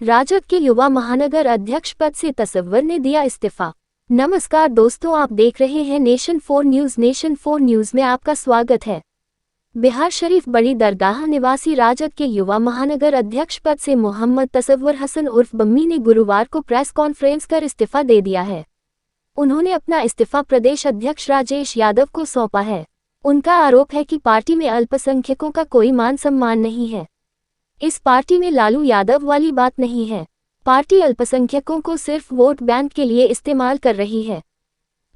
राजद के युवा महानगर अध्यक्ष पद से तसव्वुर ने दिया इस्तीफा। नमस्कार दोस्तों, आप देख रहे हैं नेशन 4 न्यूज़। नेशन 4 न्यूज़ में आपका स्वागत है। बिहार शरीफ बड़ी दरगाह निवासी राजद के युवा महानगर अध्यक्ष पद से मोहम्मद तसव्वुर हसन उर्फ बम्मी ने गुरुवार को प्रेस कॉन्फ्रेंस कर इस्तीफा दे दिया है। उन्होंने अपना इस्तीफा प्रदेश अध्यक्ष राजेश यादव को सौंपा है। उनका आरोप है कि पार्टी में अल्पसंख्यकों का कोई मान सम्मान नहीं है। इस पार्टी में लालू यादव वाली बात नहीं है। पार्टी अल्पसंख्यकों को सिर्फ वोट बैंक के लिए इस्तेमाल कर रही है।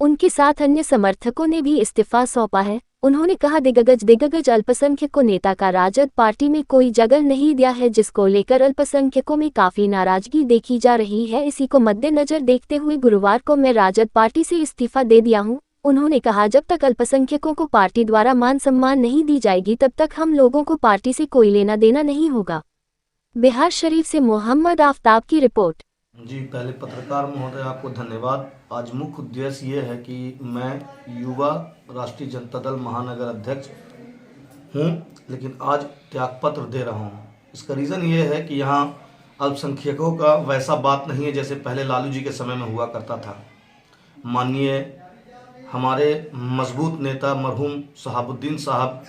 उनके साथ अन्य समर्थकों ने भी इस्तीफा सौंपा है। उन्होंने कहा, दिग्गज अल्पसंख्यकों नेता का राजद पार्टी में कोई जगह नहीं दिया है, जिसको लेकर अल्पसंख्यकों में काफी नाराजगी देखी जा रही है। इसी को मद्देनजर देखते हुए गुरुवार को मैं राजद पार्टी से इस्तीफा दे दिया हूं। उन्होंने कहा, जब तक अल्पसंख्यकों को पार्टी द्वारा मान सम्मान नहीं दी जाएगी तब तक हम लोगों को पार्टी से कोई लेना देना नहीं होगा। बिहार शरीफ से मोहम्मद आफ्ताब की रिपोर्ट। जी, पहले पत्रकार महोदय आपको धन्यवाद। आज मुख्य उद्देश्य ये है कि मैं युवा राष्ट्रीय जनता दल महानगर अध्यक्ष हूँ, लेकिन आज त्यागपत्र दे रहा हूँ। इसका रीज़न ये है कि यहाँ अल्पसंख्यकों का वैसा बात नहीं है जैसे पहले लालू जी के समय में हुआ करता था। माननीय हमारे मजबूत नेता मरहूम शहाबुद्दीन साहब,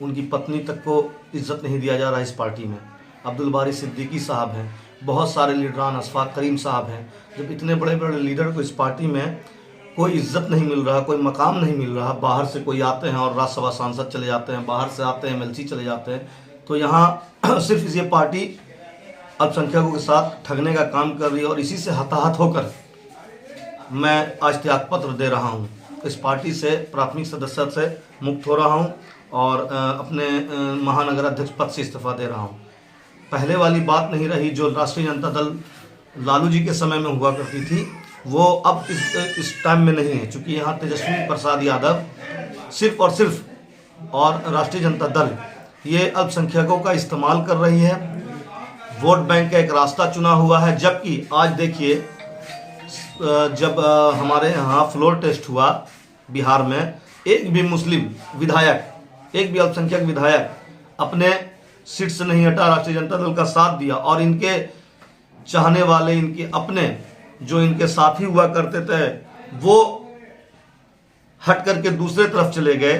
उनकी पत्नी तक को इज्जत नहीं दिया जा रहा है इस पार्टी में। अब्दुल बारी सिद्दीकी साहब हैं, बहुत सारे लीडरान, अशफाक करीम साहब हैं। जब इतने बड़े बड़े लीडर को इस पार्टी में कोई इज्जत नहीं मिल रहा, कोई मकाम नहीं मिल रहा, बाहर से कोई आते हैं और राज्यसभा सांसद चले जाते हैं, बाहर से आते हैं एमएलसी चले जाते हैं, तो यहाँ सिर्फ ये पार्टी अल्पसंख्यकों के साथ ठगने का काम कर रही है। और इसी से हताहत होकर मैं आज त्यागपत्र दे रहा हूँ। इस पार्टी से प्राथमिक सदस्यता से मुक्त हो रहा हूँ और अपने महानगर अध्यक्ष पद से इस्तीफा दे रहा हूँ। पहले वाली बात नहीं रही जो राष्ट्रीय जनता दल लालू जी के समय में हुआ करती थी, वो अब इस टाइम में नहीं है। चूँकि यहाँ तेजस्वी प्रसाद यादव सिर्फ और सिर्फ और राष्ट्रीय जनता दल ये अल्पसंख्यकों का इस्तेमाल कर रही है, वोट बैंक का एक रास्ता चुना हुआ है। जबकि आज देखिए, जब हमारे यहाँ फ्लोर टेस्ट हुआ बिहार में, एक भी मुस्लिम विधायक, एक भी अल्पसंख्यक विधायक अपने सीट से नहीं हटा, राष्ट्रीय जनता दल का साथ दिया। और इनके चाहने वाले, इनके अपने जो इनके साथी हुआ करते थे, वो हट करके दूसरे तरफ चले गए।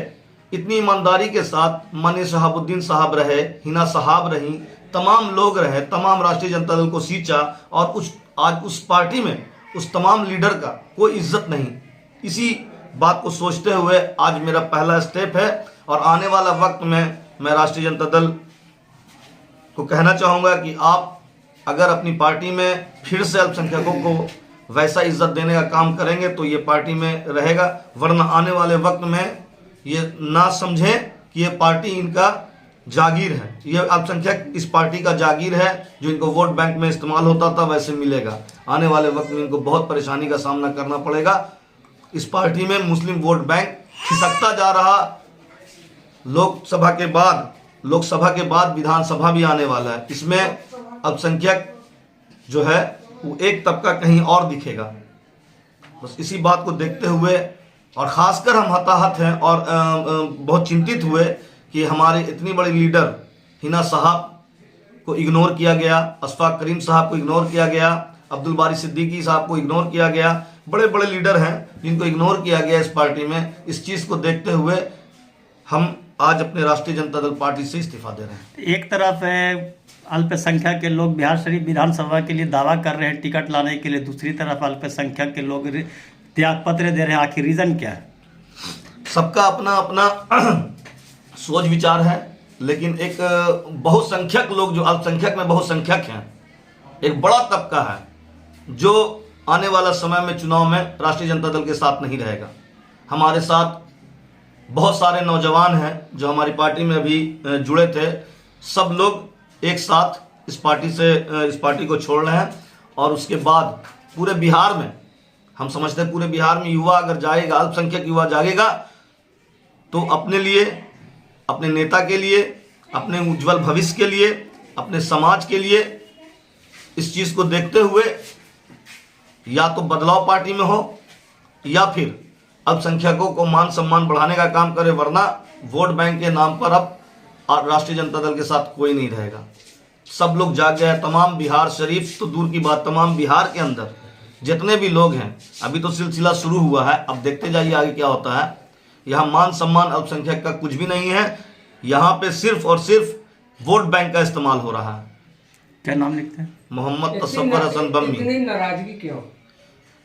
इतनी ईमानदारी के साथ माननीय शहाबुद्दीन साहब रहे, हिना साहब रही, तमाम लोग रहे, तमाम राष्ट्रीय जनता दल को सींचा। और आज उस पार्टी में उस तमाम लीडर का कोई इज्जत नहीं। इसी बात को सोचते हुए आज मेरा पहला स्टेप है। और आने वाला वक्त में मैं राष्ट्रीय जनता दल को कहना चाहूँगा कि आप अगर अपनी पार्टी में फिर से अल्पसंख्यकों को वैसा इज्जत देने का काम करेंगे तो ये पार्टी में रहेगा, वरना आने वाले वक्त में ये ना समझें कि ये पार्टी इनका जागीर है। ये अल्पसंख्यक इस पार्टी का जागीर है, जो इनको वोट बैंक में इस्तेमाल होता था वैसे मिलेगा। आने वाले वक्त में इनको बहुत परेशानी का सामना करना पड़ेगा। इस पार्टी में मुस्लिम वोट बैंक खिसकता जा रहा। लोकसभा के बाद विधानसभा भी आने वाला है। इसमें अल्पसंख्यक जो है वो एक तबका कहीं और दिखेगा। बस इसी बात को देखते हुए और ख़ासकर हम हताहत हैं और बहुत चिंतित हुए कि हमारे इतनी बड़ी लीडर हिना साहब को इग्नोर किया गया, अशफाक करीम साहब को इग्नोर किया गया, अब्दुल बारी सिद्दीकी साहब को इग्नोर किया गया। बड़े बड़े लीडर हैं जिनको इग्नोर किया गया इस पार्टी में। इस चीज़ को देखते हुए हम आज अपने राष्ट्रीय जनता दल पार्टी से इस्तीफा दे रहे हैं। एक तरफ अल्पसंख्यक के लोग बिहार शरीफ विधानसभा के लिए दावा कर रहे हैं टिकट लाने के लिए, दूसरी तरफ अल्पसंख्यक के लोग त्यागपत्र दे रहे हैं। आखिर रीज़न क्या है? सबका अपना अपना सोच विचार है, लेकिन एक बहुसंख्यक लोग जो अल्पसंख्यक में बहुसंख्यक हैं, एक बड़ा तबका है जो आने वाला समय में चुनाव में राष्ट्रीय जनता दल के साथ नहीं रहेगा। हमारे साथ बहुत सारे नौजवान हैं जो हमारी पार्टी में अभी जुड़े थे। सब लोग एक साथ इस पार्टी को छोड़ रहे हैं। और उसके बाद पूरे बिहार में हम समझते हैं, पूरे बिहार में युवा अगर जाएगा, अल्पसंख्यक युवा जागेगा तो अपने लिए, अपने नेता के लिए, अपने उज्जवल भविष्य के लिए, अपने समाज के लिए इस चीज़ को देखते हुए या तो बदलाव पार्टी में हो या फिर अल्पसंख्यकों को मान सम्मान बढ़ाने का काम करे, वरना वोट बैंक के नाम पर अब राष्ट्रीय जनता दल के साथ कोई नहीं रहेगा। सब लोग जाग गए। तमाम बिहार शरीफ तो दूर की बात, तमाम बिहार के अंदर जितने भी लोग हैं, अभी तो सिलसिला शुरू हुआ है, अब देखते जाइए आगे क्या होता है। यहाँ मान सम्मान अल्पसंख्यक का कुछ भी नहीं है, यहाँ पे सिर्फ और सिर्फ वोट बैंक का इस्तेमाल हो रहा है। क्या नाम लिखते हैं? मोहम्मद तसव्वुर हसन बम्मी। इतनी नाराजगी क्यों?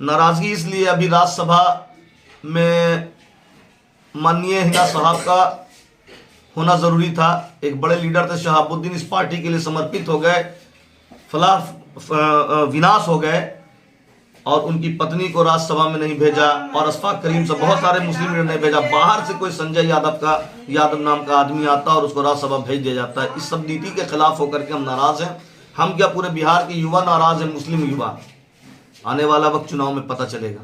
नाराजगी इसलिए, अभी राज्यसभा में माननीय हिना साहब का होना जरूरी था। एक बड़े लीडर थे शहाबुद्दीन, इस पार्टी के लिए समर्पित हो गए, विनाश हो गए और उनकी पत्नी को राज्यसभा में नहीं भेजा और अशफाक करीम से बहुत सारे मुस्लिम लीडर नहीं भेजा। बाहर से कोई संजय यादव नाम का आदमी आता और उसको राज्यसभा भेज दिया जाता है। इस सब नीति के खिलाफ होकर के हम नाराज हैं। हम क्या, पूरे बिहार के युवा नाराज हैं, मुस्लिम युवा। आने वाला वक्त चुनाव में पता चलेगा।